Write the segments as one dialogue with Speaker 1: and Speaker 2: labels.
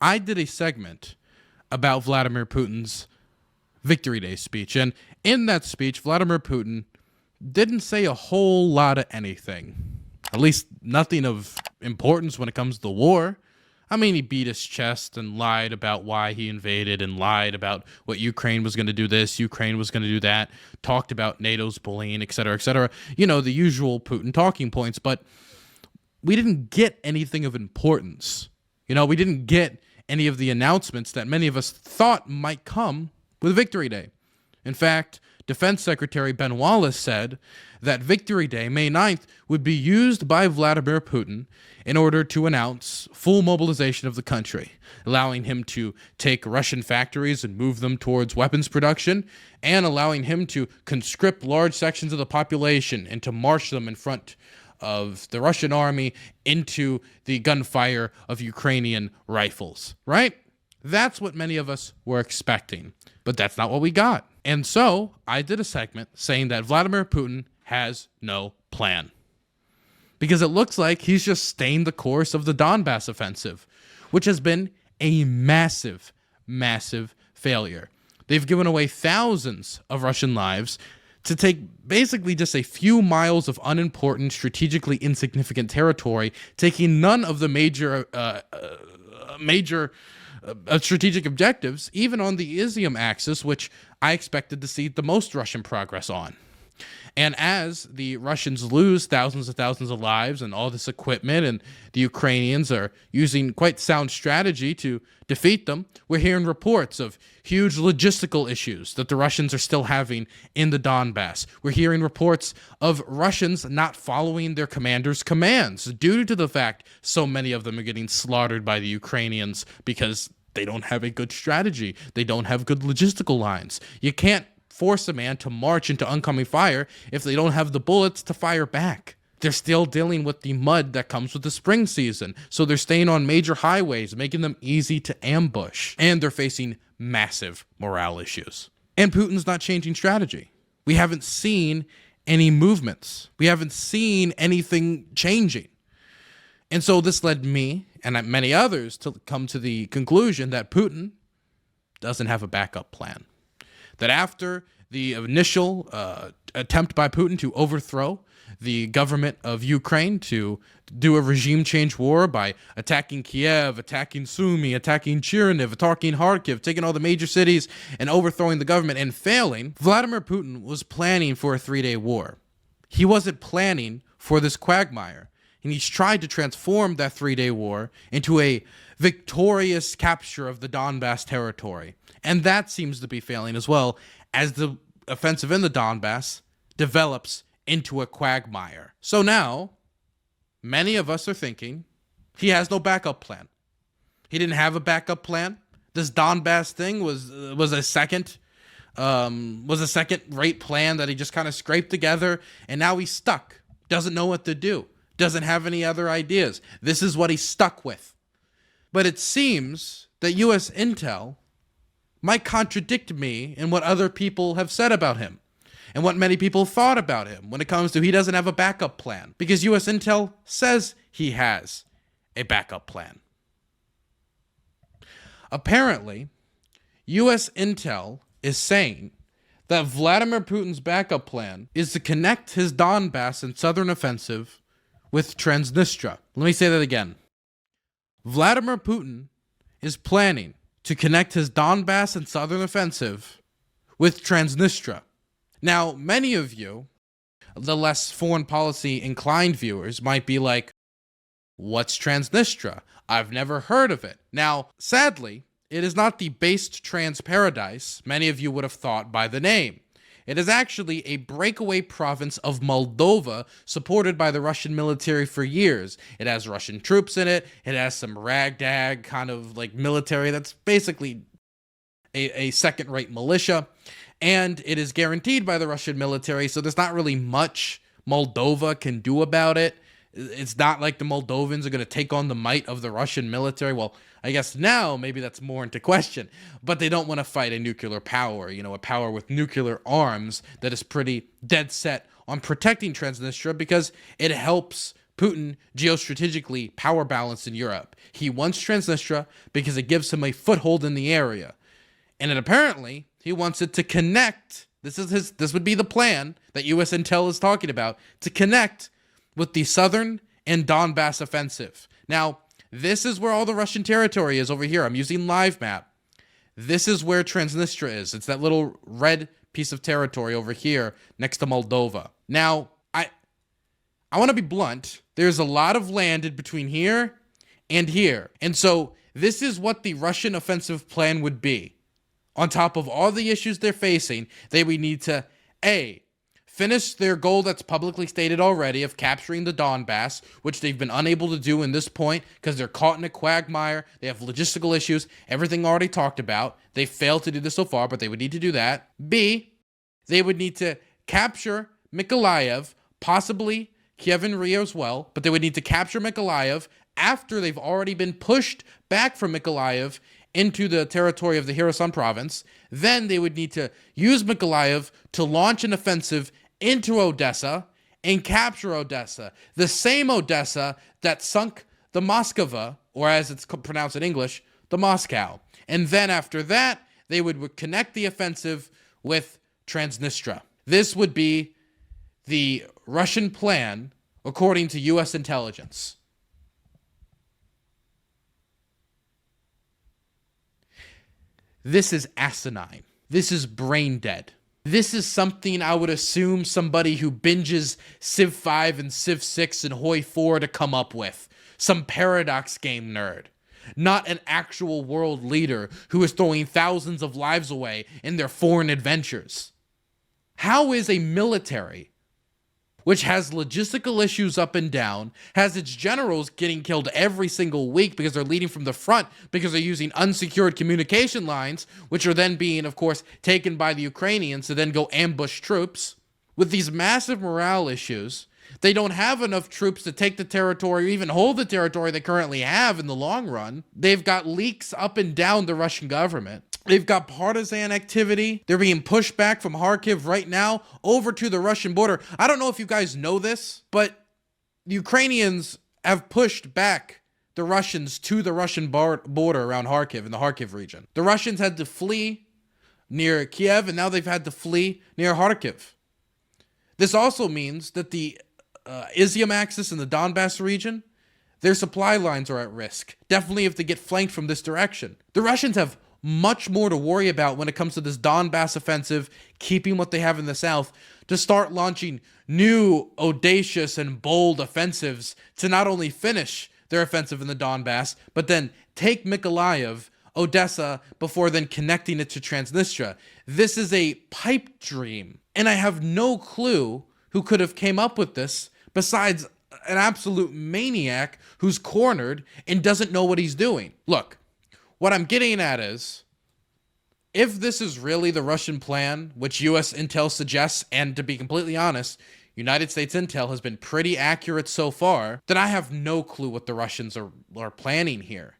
Speaker 1: I did a segment about Vladimir Putin's Victory Day speech. And in that speech, Vladimir Putin didn't say a whole lot of anything. At least nothing of importance when it comes to the war. I mean, he beat his chest and lied about why he invaded and lied about what Ukraine was going to do this, Ukraine was going to do that, talked about NATO's bullying, etc., etc. You know, the usual Putin talking points, but we didn't get anything of importance. You know, we didn't get any of the announcements that many of us thought might come with Victory Day. In fact, Defense Secretary Ben Wallace said that Victory Day, May 9th, would be used by Vladimir Putin in order to announce full mobilization of the country, allowing him to take Russian factories and move them towards weapons production, and allowing him to conscript large sections of the population and to march them in front of the Russian army into the gunfire of Ukrainian rifles, right? That's what many of us were expecting, but that's not what we got. And so I did a segment saying that Vladimir Putin has no plan, because it looks like he's just staying the course of the Donbass offensive, which has been a massive, massive failure. They've given away thousands of Russian lives to take basically just a few miles of unimportant, strategically insignificant territory, taking none of the major strategic objectives, even on the Izium axis, which I expected to see the most Russian progress on. And as the Russians lose thousands of lives and all this equipment, and the Ukrainians are using quite sound strategy to defeat them, we're hearing reports of huge logistical issues that the Russians are still having in the Donbass. We're hearing reports of Russians not following their commanders' commands due to the fact so many of them are getting slaughtered by the Ukrainians because they don't have a good strategy. They don't have good logistical lines. You can't force a man to march into oncoming fire if they don't have the bullets to fire back. They're still dealing with the mud that comes with the spring season, so they're staying on major highways, making them easy to ambush, and they're facing massive morale issues. And Putin's not changing strategy. We haven't seen any movements. We haven't seen anything changing. And so this led me and many others to come to the conclusion that Putin doesn't have a backup plan. That after the initial attempt by Putin to overthrow the government of Ukraine, to do a regime change war by attacking Kiev, attacking Sumy, attacking Chernihiv, attacking Kharkiv, taking all the major cities and overthrowing the government and failing, Vladimir Putin was planning for a 3-day war. He wasn't planning for this quagmire. And he's tried to transform that 3-day war into a victorious capture of the Donbass territory. And that seems to be failing as well, as the offensive in the Donbass develops into a quagmire. So now, many of us are thinking he has no backup plan. He didn't have a backup plan. This Donbass thing was a second-rate plan that he just kind of scraped together, and now he's stuck. Doesn't know what to do. Doesn't have any other ideas. This is what he's stuck with. But it seems that U.S. intel might contradict me in what other people have said about him and what many people thought about him when it comes to he doesn't have a backup plan, because U.S. intel says he has a backup plan. Apparently, U.S. intel is saying that Vladimir Putin's backup plan is to connect his Donbass and southern offensive with Transnistria. Let me say that again. Vladimir Putin is planning to connect his Donbass and southern offensive with Transnistria. Now, many of you, the less foreign policy inclined viewers, might be like, what's Transnistria? I've never heard of it. Now, sadly, it is not the based trans paradise many of you would have thought by the name. It is actually a breakaway province of Moldova supported by the Russian military for years. It has Russian troops in it. It has some ragtag kind of like military that's basically a second-rate militia. And it is guaranteed by the Russian military, so there's not really much Moldova can do about it. It's not like the Moldovans are going to take on the might of the Russian military. Well, I guess now maybe that's more into question. But they don't want to fight a nuclear power, a power with nuclear arms that is pretty dead set on protecting Transnistria because it helps Putin geostrategically power balanced in Europe. He wants Transnistria because it gives him a foothold in the area. And then apparently he wants it to connect. This would be the plan that US intel is talking about, to connect with the southern and Donbass offensive. Now, this is where all the Russian territory is over here. I'm using live map. This is where Transnistria is. It's that little red piece of territory over here next to Moldova. Now, I want to be blunt. There's a lot of land in between here and here. And so this is what the Russian offensive plan would be. On top of all the issues they're facing, they would need to, A, finish their goal that's publicly stated already of capturing the Donbass, which they've been unable to do in this point because they're caught in a quagmire. They have logistical issues, everything already talked about. They failed to do this so far, but they would need to do that. B, they would need to capture Mykolaiv, possibly Kiev and Rio as well, but they would need to capture Mykolaiv after they've already been pushed back from Mykolaiv into the territory of the Kherson province. Then they would need to use Mykolaiv to launch an offensive into Odessa and capture Odessa. The same Odessa that sunk the Moskva, or as it's pronounced in English, the Moscow. And then after that, they would connect the offensive with Transnistria. This would be the Russian plan, according to US intelligence. This is asinine. This is brain dead. This is something I would assume somebody who binges Civ 5 and Civ 6 and Hoi 4 to come up with. Some Paradox game nerd. Not an actual world leader who is throwing thousands of lives away in their foreign adventures. How is a military which has logistical issues up and down, has its generals getting killed every single week because they're leading from the front because they're using unsecured communication lines, which are then being, of course, taken by the Ukrainians to then go ambush troops. With these massive morale issues, they don't have enough troops to take the territory or even hold the territory they currently have in the long run. They've got leaks up and down the Russian government. They've got partisan activity. They're being pushed back from Kharkiv right now over to the Russian border. I don't know if you guys know this, but the Ukrainians have pushed back the Russians to the Russian border around Kharkiv in the Kharkiv region. The Russians had to flee near Kiev, and now they've had to flee near Kharkiv. This also means that the Izium axis in the Donbass region, their supply lines are at risk. Definitely if they get flanked from this direction. The Russians have much more to worry about when it comes to this Donbass offensive, keeping what they have in the south, to start launching new audacious and bold offensives to not only finish their offensive in the Donbass, but then take Mykolaiv, Odessa, before then connecting it to Transnistria. This is a pipe dream, and I have no clue who could have came up with this besides an absolute maniac who's cornered and doesn't know what he's doing. Look, what I'm getting at is, if this is really the Russian plan, which US intel suggests, and to be completely honest, United States intel has been pretty accurate so far, then I have no clue what the Russians are planning here.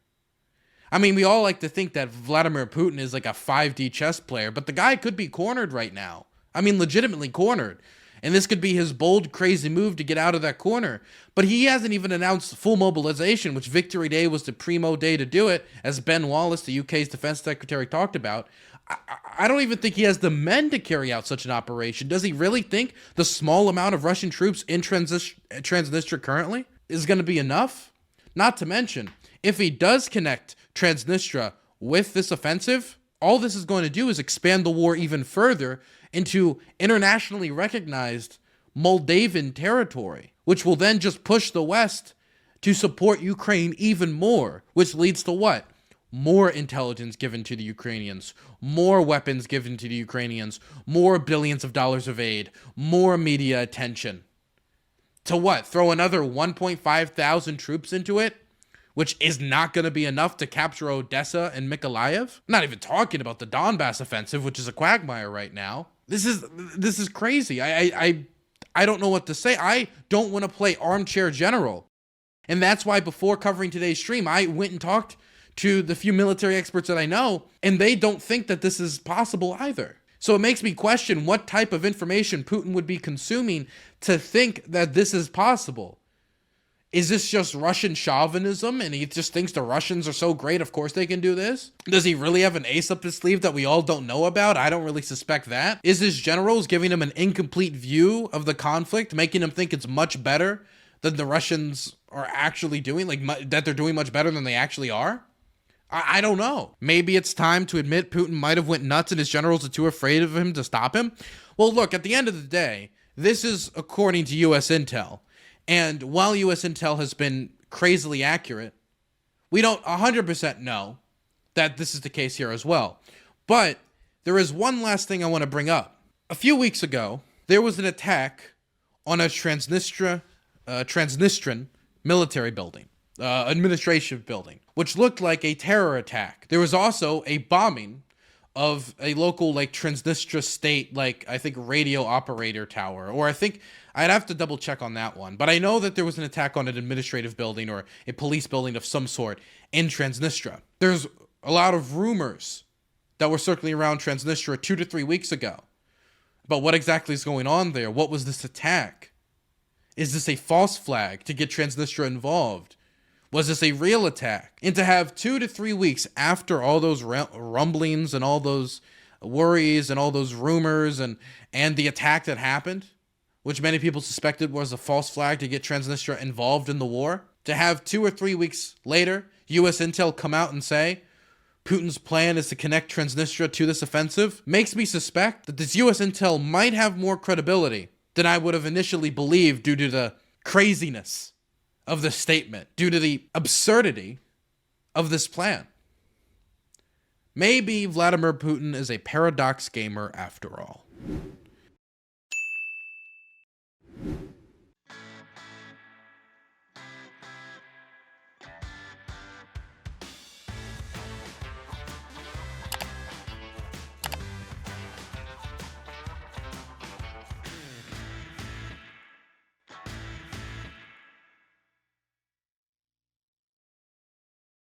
Speaker 1: I mean, we all like to think that Vladimir Putin is like a 5D chess player, but the guy could be cornered right now. I mean, legitimately cornered. And this could be his bold, crazy move to get out of that corner. But he hasn't even announced full mobilization, which Victory Day was the primo day to do it, as Ben Wallace, the UK's defense secretary, talked about. I don't even think he has the men to carry out such an operation. Does he really think the small amount of Russian troops in Transnistria currently is going to be enough? Not to mention, if he does connect Transnistria with this offensive, all this is going to do is expand the war even further into internationally recognized Moldavan territory, which will then just push the West to support Ukraine even more, which leads to what? More intelligence given to the Ukrainians, more weapons given to the Ukrainians, more billions of dollars of aid, more media attention. To what? Throw another 1.5 thousand troops into it? Which is not going to be enough to capture Odessa and Mykolaiv? I'm not even talking about the Donbass offensive, which is a quagmire right now. This is crazy. I don't know what to say. I don't want to play armchair general. And that's why before covering today's stream, I went and talked to the few military experts that I know, and they don't think that this is possible either. So it makes me question what type of information Putin would be consuming to think that this is possible. Is this just Russian chauvinism and he just thinks the Russians are so great, of course they can do this? Does he really have an ace up his sleeve that we all don't know about? I don't really suspect that. Is his generals giving him an incomplete view of the conflict, making him think it's much better than the Russians are actually doing, like that they're doing much better than they actually are? I don't know. Maybe it's time to admit Putin might have went nuts and his generals are too afraid of him to stop him. Well, look, at the end of the day, this is according to U.S. intel. And while U.S. intel has been crazily accurate, we don't 100% know that this is the case here as well. But there is one last thing I want to bring up. A few weeks ago, there was an attack on a Transnistrian military building, administration building, which looked like a terror attack. There was also a bombing of a local, like, Transnistria state, like, I think radio operator tower, or I think I'd have to double check on that one. But I know that there was an attack on an administrative building or a police building of some sort in Transnistria. There's a lot of rumors that were circling around Transnistria 2 to 3 weeks ago about what exactly is going on there. What was this attack? Is this a false flag to get Transnistria involved? Was this a real attack? And to have 2 to 3 weeks after all those rumblings and all those worries and all those rumors and the attack that happened, which many people suspected was a false flag to get Transnistria involved in the war, to have 2 or 3 weeks later, U.S. intel come out and say Putin's plan is to connect Transnistria to this offensive, makes me suspect that this U.S. intel might have more credibility than I would have initially believed due to the craziness of the statement, due to the absurdity of this plan. Maybe Vladimir Putin is a paradox gamer after all.